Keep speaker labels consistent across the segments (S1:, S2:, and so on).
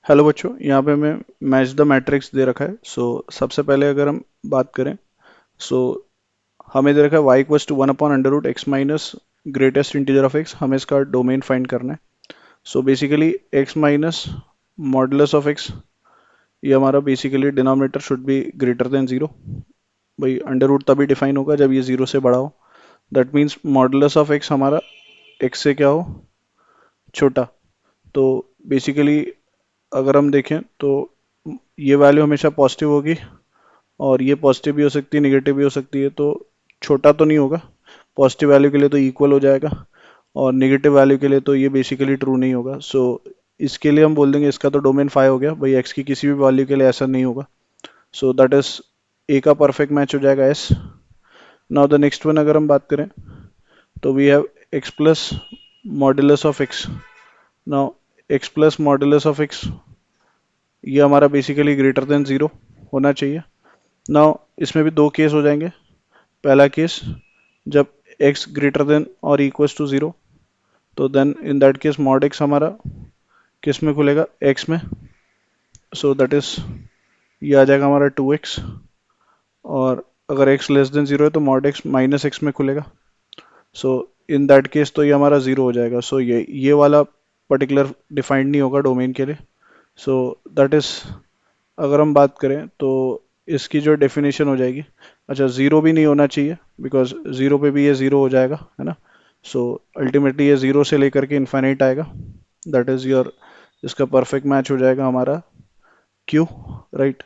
S1: Hello बच्चों, यहाँ पे मैं मैच द मैट्रिक्स दे रखा है। सबसे पहले अगर हम बात करें, सो हमें दे रखा है y equals to 1/√x minus greatest integer of x। हमें इसका डोमेन फाइंड करना है। बेसिकली x माइनस मॉडुलस ऑफ x, ये हमारा basically denominator should be greater than zero. भाई अंडर रूट तभी डिफाइन होगा जब ये जीरो से बड़ा हो। That means modulus of x हमारा x से क्या हो, छोटा। तो बेसिकली अगर हम देखें तो ये वैल्यू हमेशा पॉजिटिव होगी, और ये पॉजिटिव भी हो सकती है, निगेटिव भी हो सकती है। तो छोटा तो नहीं होगा, पॉजिटिव वैल्यू के लिए तो इक्वल हो जाएगा, और निगेटिव वैल्यू के लिए तो ये बेसिकली ट्रू नहीं होगा। इसके लिए हम बोल देंगे इसका तो डोमेन 5 हो गया भाई, एक्स की किसी भी वैल्यू के लिए ऐसा नहीं होगा। दैट इज ए का परफेक्ट मैच हो जाएगा एस। नाउ द नेक्स्ट वन अगर हम बात करें तो we have X plus modulus of X. Now X plus modulus of X, ये हमारा बेसिकली ग्रेटर देन जीरो होना चाहिए। नाउ इसमें भी दो केस हो जाएंगे। पहला केस, जब x ग्रेटर देन और इक्वल्स टू जीरो, तो then in that case mod x हमारा किस में खुलेगा, x में। दैट इज ये आ जाएगा हमारा 2x। और अगर x लेस देन जीरो है तो मॉड x माइनस एक्स में खुलेगा। सो इन दैट केस तो ये हमारा जीरो हो जाएगा। ये वाला पर्टिकुलर डिफाइंड नहीं होगा डोमेन के लिए। दैट इज, अगर हम बात करें तो इसकी जो डेफिनेशन हो जाएगी, अच्छा ज़ीरो भी नहीं होना चाहिए बिकॉज ज़ीरो पे भी ये ज़ीरो हो जाएगा, है ना। अल्टीमेटली ये ज़ीरो से लेकर के इन्फाइनाइट आएगा। दैट इज़ योर, इसका परफेक्ट मैच हो जाएगा हमारा Q, right.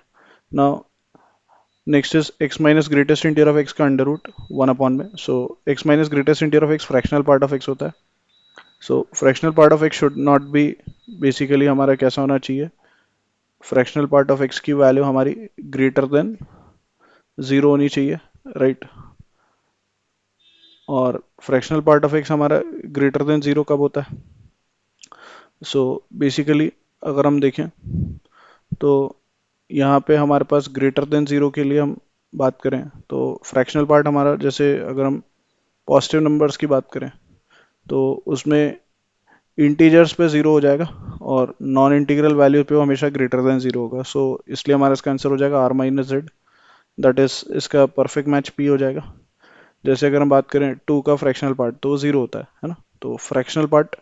S1: Now next is x minus greatest integer of x का अंडर रूट 1 में। X minus greatest integer of x fractional part of x होता है। Fractional part of x should not be, basically हमारा कैसा होना चाहिए, fractional part of x की value हमारी ग्रेटर देन ज़ीरो होनी चाहिए, राइट। और फ्रैक्शनल पार्ट ऑफ एक्स हमारा ग्रेटर देन ज़ीरो कब होता है, बेसिकली अगर हम देखें तो यहाँ पे हमारे पास ग्रेटर देन ज़ीरो के लिए हम बात करें तो फ्रैक्शनल पार्ट हमारा, जैसे अगर हम पॉजिटिव नंबर्स की बात करें तो उसमें इंटीजर्स पे ज़ीरो हो जाएगा, और नॉन इंटीग्रल वैल्यू पे वो हमेशा ग्रेटर देन ज़ीरो होगा। इसलिए हमारा इसका आंसर हो जाएगा r-z। दैट इज इसका परफेक्ट मैच p हो जाएगा। जैसे अगर हम बात करें टू का फ्रैक्शनल पार्ट तो वो जीरो होता है ना। तो फ्रैक्शनल पार्ट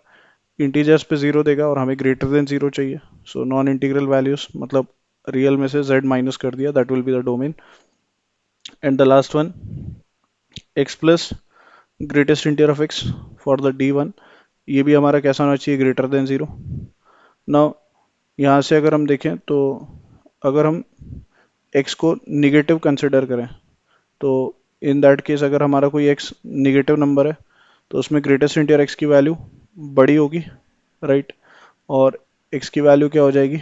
S1: इंटीजर्स पे जीरो देगा और हमें ग्रेटर देन जीरो चाहिए। नॉन इंटीग्रल वैल्यूज मतलब रियल में से z माइनस कर दिया, that will be the domain. And the last one, x plus greatest integer of x for the d1, ये भी हमारा कैसा होना चाहिए, ग्रेटर देन जीरो। नाउ यहाँ से अगर हम देखें तो अगर हम x को निगेटिव कंसिडर करें तो इन दैट केस अगर हमारा कोई x निगेटिव नंबर है तो उसमें ग्रेटेस्ट इंटीजर x की वैल्यू बड़ी होगी, राइट। और x की वैल्यू क्या हो जाएगी,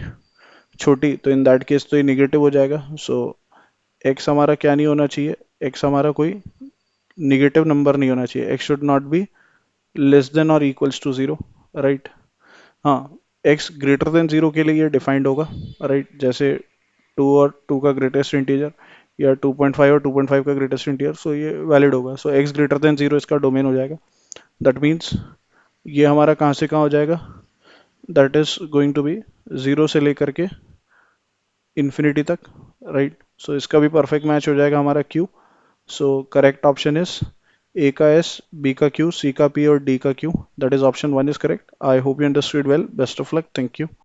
S1: छोटी। तो इन दैट केस तो ये निगेटिव हो जाएगा। x हमारा क्या नहीं होना चाहिए, x हमारा कोई निगेटिव नंबर नहीं होना चाहिए। x should not be less than और इक्वल्स टू जीरो, राइट। हाँ, x ग्रेटर देन जीरो के लिए ये डिफाइंड होगा, राइट। जैसे टू और टू का ग्रेटेस्ट इंटीजर, या 2.5 और 2.5 का ग्रेटेस्ट इंटीजर, ये वैलिड होगा। x ग्रेटर देन जीरो इसका डोमेन हो जाएगा। दैट मीन्स ये हमारा कहाँ से कहाँ हो जाएगा, that is going to be zero से लेकर के इन्फिनिटी तक, राइट। इसका भी परफेक्ट मैच हो जाएगा हमारा Q. Correct option is a का एस, बी का क्यू, सी का पी और डी का Q. That is option one is correct. I hope you understood well. Best of luck. Thank you.